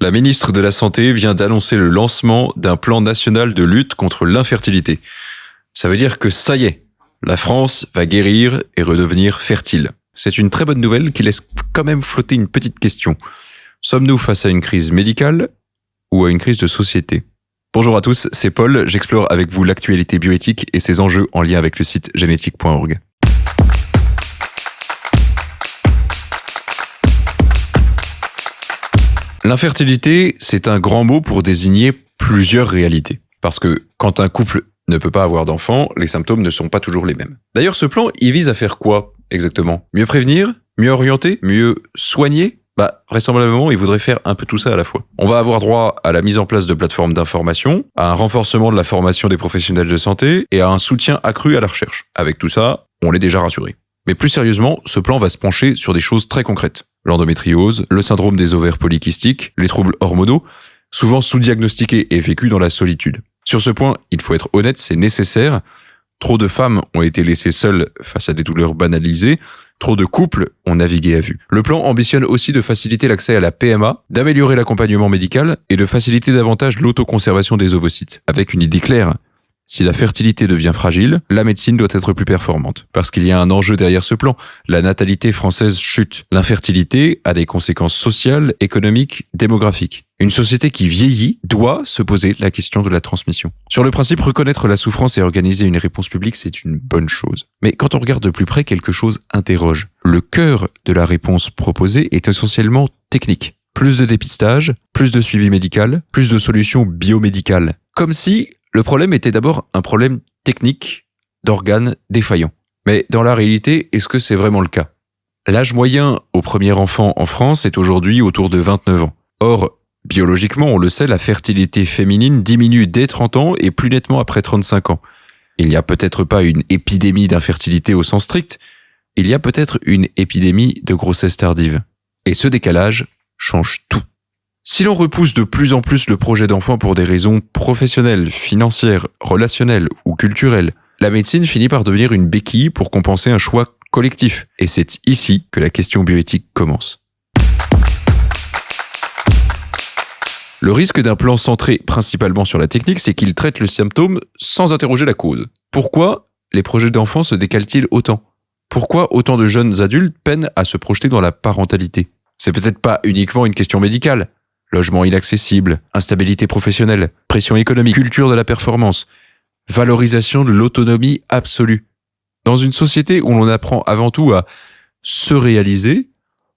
La ministre de la Santé vient d'annoncer le lancement d'un plan national de lutte contre l'infertilité. Ça veut dire que ça y est, la France va guérir et redevenir fertile. C'est une très bonne nouvelle qui laisse quand même flotter une petite question. Sommes-nous face à une crise médicale ou à une crise de société ? Bonjour à tous, c'est Paul, j'explore avec vous l'actualité bioéthique et ses enjeux en lien avec le site génétique.org. L'infertilité, c'est un grand mot pour désigner plusieurs réalités. Parce que quand un couple ne peut pas avoir d'enfants, les symptômes ne sont pas toujours les mêmes. D'ailleurs, ce plan, il vise à faire quoi exactement ? Mieux prévenir ? Mieux orienter ? Mieux soigner ? Vraisemblablement, il voudrait faire un peu tout ça à la fois. On va avoir droit à la mise en place de plateformes d'information, à un renforcement de la formation des professionnels de santé et à un soutien accru à la recherche. Avec tout ça, on est déjà rassuré. Mais plus sérieusement, ce plan va se pencher sur des choses très concrètes. L'endométriose, le syndrome des ovaires polykystiques, les troubles hormonaux, souvent sous-diagnostiqués et vécus dans la solitude. Sur ce point, il faut être honnête, c'est nécessaire. Trop de femmes ont été laissées seules face à des douleurs banalisées. Trop de couples ont navigué à vue. Le plan ambitionne aussi de faciliter l'accès à la PMA, d'améliorer l'accompagnement médical et de faciliter davantage l'autoconservation des ovocytes. Avec une idée claire, si la fertilité devient fragile, la médecine doit être plus performante. Parce qu'il y a un enjeu derrière ce plan. La natalité française chute. L'infertilité a des conséquences sociales, économiques, démographiques. Une société qui vieillit doit se poser la question de la transmission. Sur le principe, reconnaître la souffrance et organiser une réponse publique, c'est une bonne chose. Mais quand on regarde de plus près, quelque chose interroge. Le cœur de la réponse proposée est essentiellement technique. Plus de dépistage, plus de suivi médical, plus de solutions biomédicales. Comme si le problème était d'abord un problème technique d'organes défaillants. Mais dans la réalité, est-ce que c'est vraiment le cas ? L'âge moyen au premier enfant en France est aujourd'hui autour de 29 ans. Or, biologiquement, on le sait, la fertilité féminine diminue dès 30 ans et plus nettement après 35 ans. Il n'y a peut-être pas une épidémie d'infertilité au sens strict, il y a peut-être une épidémie de grossesse tardive. Et ce décalage change tout. Si l'on repousse de plus en plus le projet d'enfant pour des raisons professionnelles, financières, relationnelles ou culturelles, la médecine finit par devenir une béquille pour compenser un choix collectif. Et c'est ici que la question bioéthique commence. Le risque d'un plan centré principalement sur la technique, c'est qu'il traite le symptôme sans interroger la cause. Pourquoi les projets d'enfants se décalent-ils autant ? Pourquoi autant de jeunes adultes peinent à se projeter dans la parentalité ? C'est peut-être pas uniquement une question médicale. Logement inaccessible, instabilité professionnelle, pression économique, culture de la performance, valorisation de l'autonomie absolue. Dans une société où l'on apprend avant tout à se réaliser,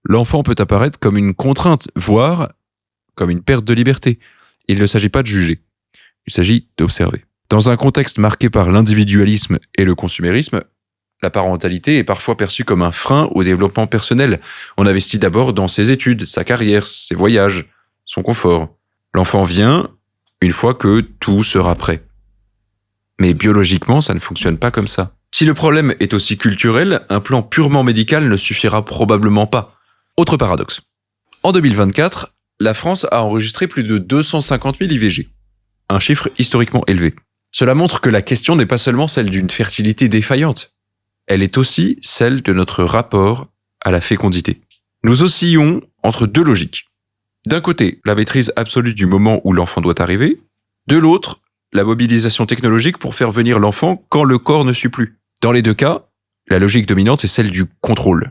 l'enfant peut apparaître comme une contrainte, voire comme une perte de liberté. Il ne s'agit pas de juger, il s'agit d'observer. Dans un contexte marqué par l'individualisme et le consumérisme, la parentalité est parfois perçue comme un frein au développement personnel. On investit d'abord dans ses études, sa carrière, ses voyages, son confort. L'enfant vient une fois que tout sera prêt. Mais biologiquement, ça ne fonctionne pas comme ça. Si le problème est aussi culturel, un plan purement médical ne suffira probablement pas. Autre paradoxe. En 2024, la France a enregistré plus de 250 000 IVG. Un chiffre historiquement élevé. Cela montre que la question n'est pas seulement celle d'une fertilité défaillante. Elle est aussi celle de notre rapport à la fécondité. Nous oscillons entre deux logiques. D'un côté, la maîtrise absolue du moment où l'enfant doit arriver. De l'autre, la mobilisation technologique pour faire venir l'enfant quand le corps ne suit plus. Dans les deux cas, la logique dominante est celle du contrôle.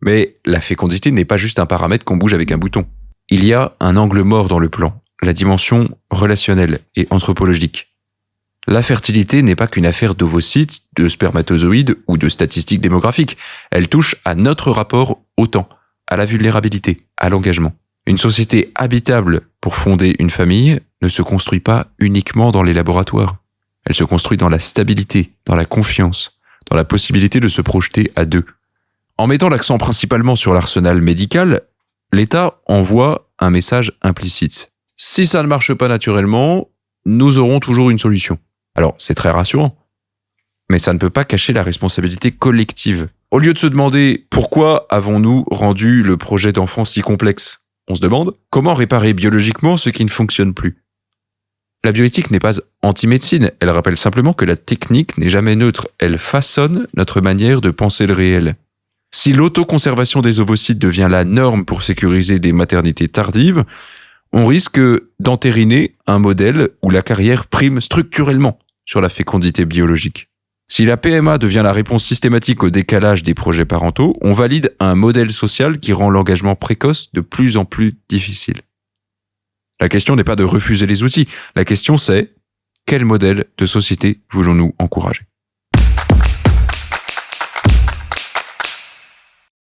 Mais la fécondité n'est pas juste un paramètre qu'on bouge avec un bouton. Il y a un angle mort dans le plan, la dimension relationnelle et anthropologique. La fertilité n'est pas qu'une affaire d'ovocytes, de spermatozoïdes ou de statistiques démographiques. Elle touche à notre rapport au temps, à la vulnérabilité, à l'engagement. Une société habitable pour fonder une famille ne se construit pas uniquement dans les laboratoires. Elle se construit dans la stabilité, dans la confiance, dans la possibilité de se projeter à deux. En mettant l'accent principalement sur l'arsenal médical, l'État envoie un message implicite. Si ça ne marche pas naturellement, nous aurons toujours une solution. Alors, c'est très rassurant, mais ça ne peut pas cacher la responsabilité collective. Au lieu de se demander pourquoi avons-nous rendu le projet d'enfant si complexe, on se demande comment réparer biologiquement ce qui ne fonctionne plus. La bioéthique n'est pas anti-médecine, elle rappelle simplement que la technique n'est jamais neutre, elle façonne notre manière de penser le réel. Si l'autoconservation des ovocytes devient la norme pour sécuriser des maternités tardives, On risque d'entériner un modèle où la carrière prime structurellement sur la fécondité biologique. Si la PMA devient la réponse systématique au décalage des projets parentaux, on valide un modèle social qui rend l'engagement précoce de plus en plus difficile. La question n'est pas de refuser les outils, la question c'est quel modèle de société voulons-nous encourager ?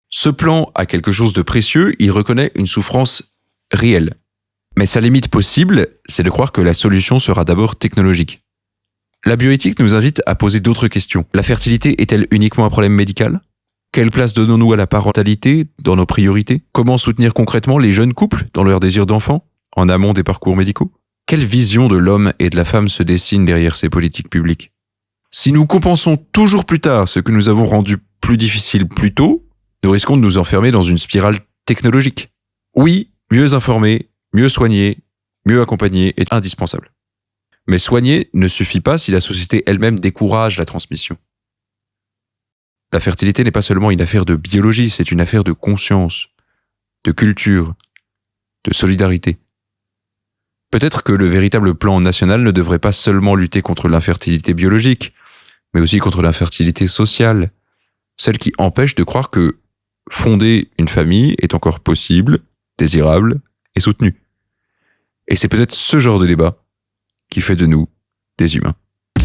Ce plan a quelque chose de précieux, il reconnaît une souffrance réelle. Mais sa limite possible, c'est de croire que la solution sera d'abord technologique. La bioéthique nous invite à poser d'autres questions. La fertilité est-elle uniquement un problème médical ? Quelle place donnons-nous à la parentalité dans nos priorités ? Comment soutenir concrètement les jeunes couples dans leur désir d'enfant, en amont des parcours médicaux ? Quelle vision de l'homme et de la femme se dessine derrière ces politiques publiques ? Si nous compensons toujours plus tard ce que nous avons rendu plus difficile plus tôt, nous risquons de nous enfermer dans une spirale technologique. Oui, mieux informer, mieux soigner, mieux accompagner est indispensable. Mais soigner ne suffit pas si la société elle-même décourage la transmission. La fertilité n'est pas seulement une affaire de biologie, c'est une affaire de conscience, de culture, de solidarité. Peut-être que le véritable plan national ne devrait pas seulement lutter contre l'infertilité biologique, mais aussi contre l'infertilité sociale, celle qui empêche de croire que fonder une famille est encore possible, désirable et soutenu. Et c'est peut-être ce genre de débat qui fait de nous des humains.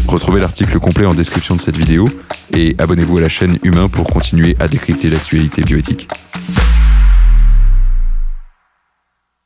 Retrouvez l'article complet en description de cette vidéo et abonnez-vous à la chaîne Humain pour continuer à décrypter l'actualité bioéthique.